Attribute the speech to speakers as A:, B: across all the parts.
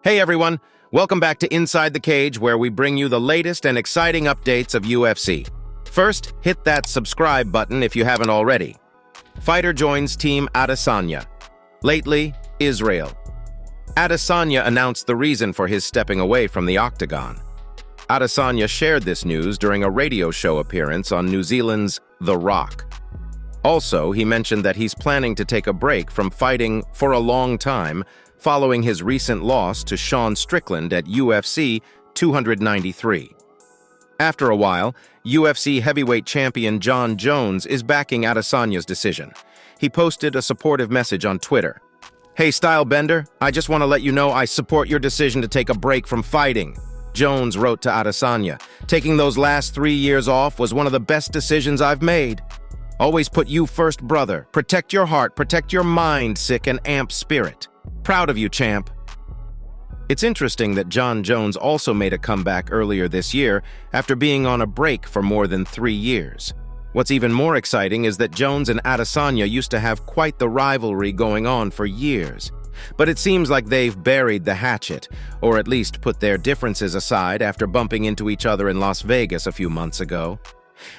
A: Hey everyone, welcome back to Inside the Cage, where we bring you the latest and exciting updates of UFC. First, hit that subscribe button if you haven't already. Fighter joins Team Adesanya. Lately, Israel. Adesanya announced the reason for his stepping away from the octagon. Adesanya shared this news during a radio show appearance on New Zealand's The Rock. Also, he mentioned that he's planning to take a break from fighting for a long time, following his recent loss to Sean Strickland at UFC 293. After a while, UFC heavyweight champion Jon Jones is backing Adesanya's decision. He posted a supportive message on Twitter. "Hey Stylebender, I just want to let you know I support your decision to take a break from fighting." Jones wrote to Adesanya, "Taking those last 3 years off was one of the best decisions I've made. Always put you first, brother. Protect your heart, protect your mind, sick and amp spirit. Proud of you, champ." It's interesting that Jon Jones also made a comeback earlier this year after being on a break for more than 3 years. What's even more exciting is that Jones and Adesanya used to have quite the rivalry going on for years. But it seems like they've buried the hatchet, or at least put their differences aside after bumping into each other in Las Vegas a few months ago.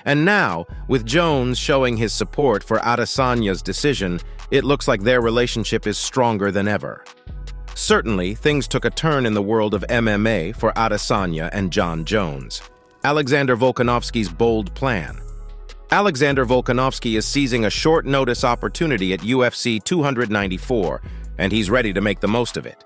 A: And now, with Jones showing his support for Adesanya's decision, it looks like their relationship is stronger than ever. Certainly, things took a turn in the world of MMA for Adesanya and Jon Jones. Alexander Volkanovski's bold plan. Alexander Volkanovski is seizing a short-notice opportunity at UFC 294, and he's ready to make the most of it.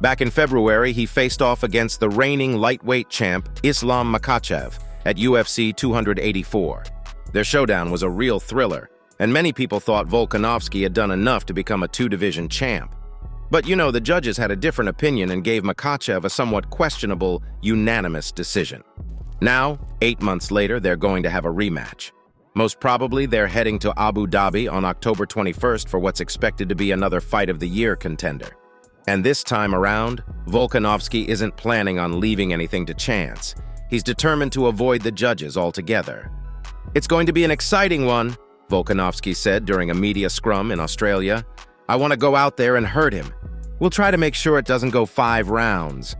A: Back in February, he faced off against the reigning lightweight champ Islam Makhachev at UFC 284. Their showdown was a real thriller, and many people thought Volkanovski had done enough to become a two-division champ. But the judges had a different opinion and gave Makhachev a somewhat questionable, unanimous decision. Now, 8 months later, they're going to have a rematch. Most probably, they're heading to Abu Dhabi on October 21st for what's expected to be another Fight of the Year contender. And this time around, Volkanovski isn't planning on leaving anything to chance. He's determined to avoid the judges altogether. "It's going to be an exciting one," Volkanovski said during a media scrum in Australia. "I want to go out there and hurt him. We'll try to make sure it doesn't go 5 rounds.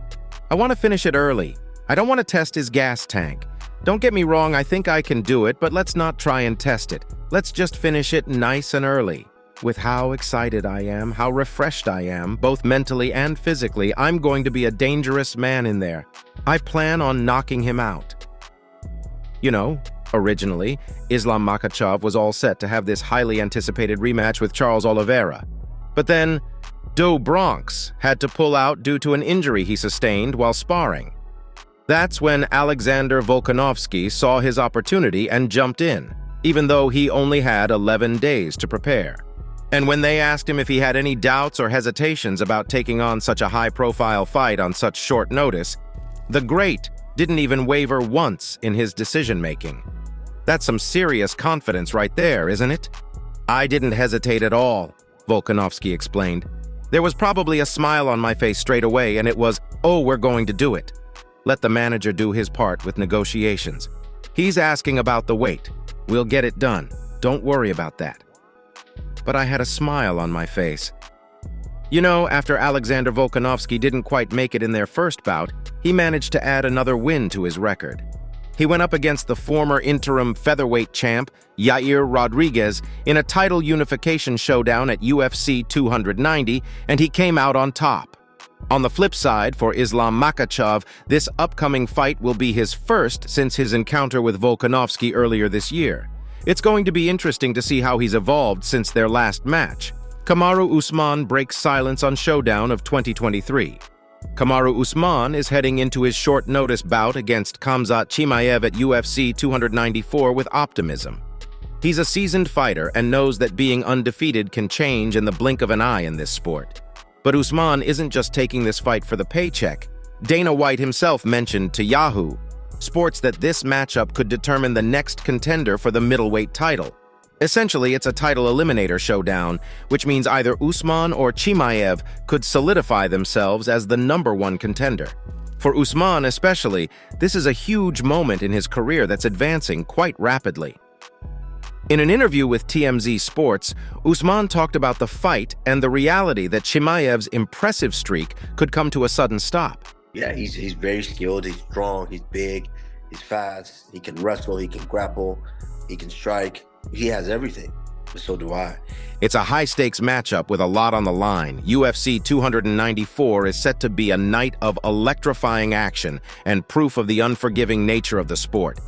A: I want to finish it early. I don't want to test his gas tank. Don't get me wrong, I think I can do it, but let's not try and test it. Let's just finish it nice and early." With how excited I am, how refreshed I am, both mentally and physically, I'm going to be a dangerous man in there. I plan on knocking him out. Originally, Islam Makhachev was all set to have this highly anticipated rematch with Charles Oliveira. But then, Do Bronx had to pull out due to an injury he sustained while sparring. That's when Alexander Volkanovski saw his opportunity and jumped in, even though he only had 11 days to prepare. And when they asked him if he had any doubts or hesitations about taking on such a high-profile fight on such short notice, the Great didn't even waver once in his decision-making. That's some serious confidence right there, isn't it? "I didn't hesitate at all," Volkanovski explained. "There was probably a smile on my face straight away, and it was, oh, we're going to do it. Let the manager do his part with negotiations. He's asking about the weight. We'll get it done. Don't worry about that." But I had a smile on my face. After Alexander Volkanovski didn't quite make it in their first bout, he managed to add another win to his record. He went up against the former interim featherweight champ, Yair Rodriguez, in a title unification showdown at UFC 290, and he came out on top. On the flip side, for Islam Makhachev, this upcoming fight will be his first since his encounter with Volkanovski earlier this year. It's going to be interesting to see how he's evolved since their last match. Kamaru Usman breaks silence on Showdown of 2023. Kamaru Usman is heading into his short-notice bout against Khamzat Chimaev at UFC 294 with optimism. He's a seasoned fighter and knows that being undefeated can change in the blink of an eye in this sport. But Usman isn't just taking this fight for the paycheck. Dana White himself mentioned to Yahoo Sports that this matchup could determine the next contender for the middleweight title. Essentially, it's a title eliminator showdown, which means either Usman or Chimaev could solidify themselves as the #1 contender. For Usman especially, this is a huge moment in his career that's advancing quite rapidly. In an interview with TMZ Sports, Usman talked about the fight and the reality that Chimaev's impressive streak could come to a sudden stop.
B: Yeah, he's very skilled, he's strong, he's big, he's fast, he can wrestle, he can grapple, he can strike. He has everything, but so do I.
A: It's a high-stakes matchup with a lot on the line. UFC 294 is set to be a night of electrifying action and proof of the unforgiving nature of the sport.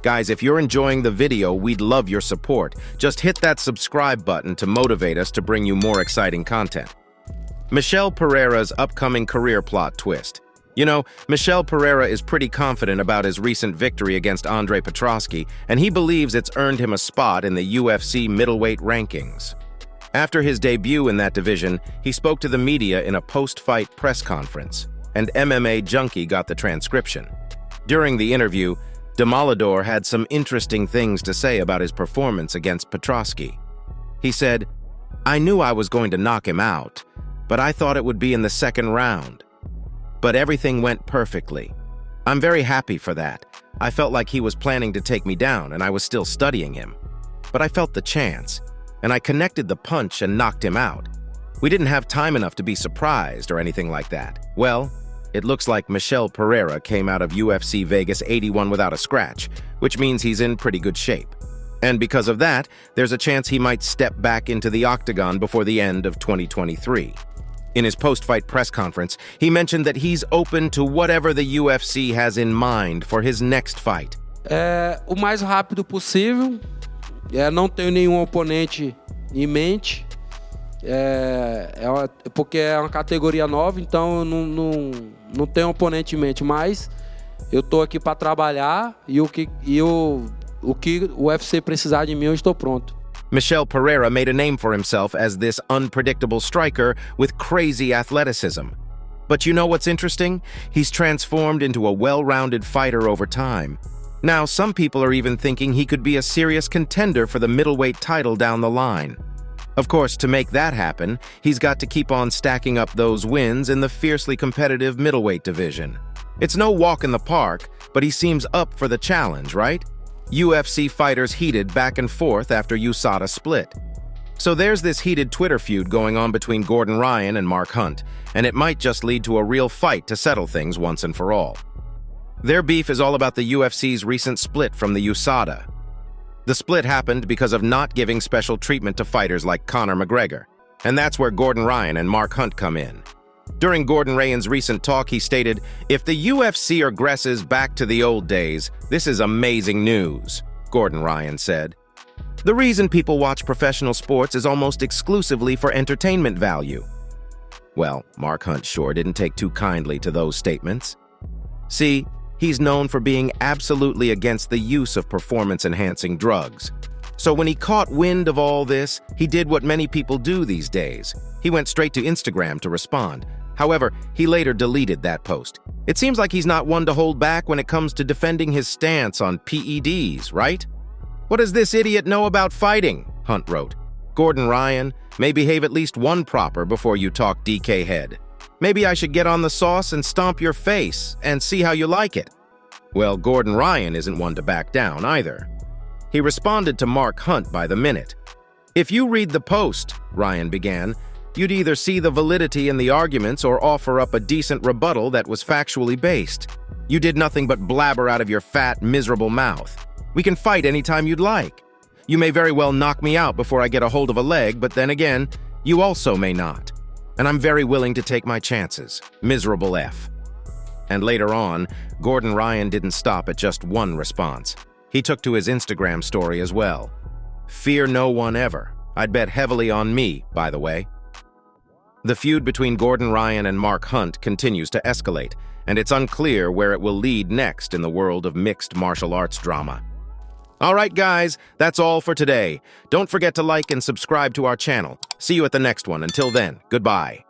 A: Guys, if you're enjoying the video, we'd love your support. Just hit that subscribe button to motivate us to bring you more exciting content. Michel Pereira's upcoming career plot twist. You know, Michel Pereira is pretty confident about his recent victory against Andre Petroski, and he believes it's earned him a spot in the UFC middleweight rankings. After his debut in that division, he spoke to the media in a post-fight press conference, and MMA Junkie got the transcription. During the interview, Demolidor had some interesting things to say about his performance against Petroski. He said, "I knew I was going to knock him out, but I thought it would be in the second round. But everything went perfectly. I'm very happy for that. I felt like he was planning to take me down and I was still studying him. But I felt the chance, and I connected the punch and knocked him out. We didn't have time enough to be surprised or anything like that. Well, it looks like Michel Pereira came out of UFC Vegas 81 without a scratch, which means he's in pretty good shape. And because of that, there's a chance he might step back into the octagon before the end of 2023. In his post-fight press conference, he mentioned that he's open to whatever the UFC has in mind for his next fight.
C: O mais rápido possível. Não tenho nenhum oponente em mente. Porque é uma categoria nova, então eu não tenho oponente em mente, mas eu tô aqui para trabalhar e o que o UFC precisar de mim, eu estou pronto.
A: Michel Pereira made a name for himself as this unpredictable striker with crazy athleticism. But you know what's interesting? He's transformed into a well-rounded fighter over time. Now, some people are even thinking he could be a serious contender for the middleweight title down the line. Of course, to make that happen, he's got to keep on stacking up those wins in the fiercely competitive middleweight division. It's no walk in the park, but he seems up for the challenge, right? UFC fighters heated back and forth after USADA split. So there's this heated Twitter feud going on between Gordon Ryan and Mark Hunt, and it might just lead to a real fight to settle things once and for all. Their beef is all about the UFC's recent split from the USADA. The split happened because of not giving special treatment to fighters like Conor McGregor, and that's where Gordon Ryan and Mark Hunt come in. During Gordon Ryan's recent talk, he stated, "If the UFC regresses back to the old days, this is amazing news," Gordon Ryan said. "The reason people watch professional sports is almost exclusively for entertainment value." Well, Mark Hunt sure didn't take too kindly to those statements. See, he's known for being absolutely against the use of performance-enhancing drugs. So when he caught wind of all this, he did what many people do these days. He went straight to Instagram to respond. However, he later deleted that post. It seems like he's not one to hold back when it comes to defending his stance on PEDs, right? "What does this idiot know about fighting?" Hunt wrote. "Gordon Ryan, may behave at least one proper before you talk DK head. Maybe I should get on the sauce and stomp your face and see how you like it." Well, Gordon Ryan isn't one to back down either. He responded to Mark Hunt by the minute. "If you read the post," Ryan began, "you'd either see the validity in the arguments or offer up a decent rebuttal that was factually based. You did nothing but blabber out of your fat, miserable mouth. We can fight anytime you'd like. You may very well knock me out before I get a hold of a leg, but then again, you also may not. And I'm very willing to take my chances. Miserable F." And later on, Gordon Ryan didn't stop at just one response. He took to his Instagram story as well. "Fear no one ever. I'd bet heavily on me, by the way." The feud between Gordon Ryan and Mark Hunt continues to escalate, and it's unclear where it will lead next in the world of mixed martial arts drama. All right, guys, that's all for today. Don't forget to like and subscribe to our channel. See you at the next one. Until then, goodbye.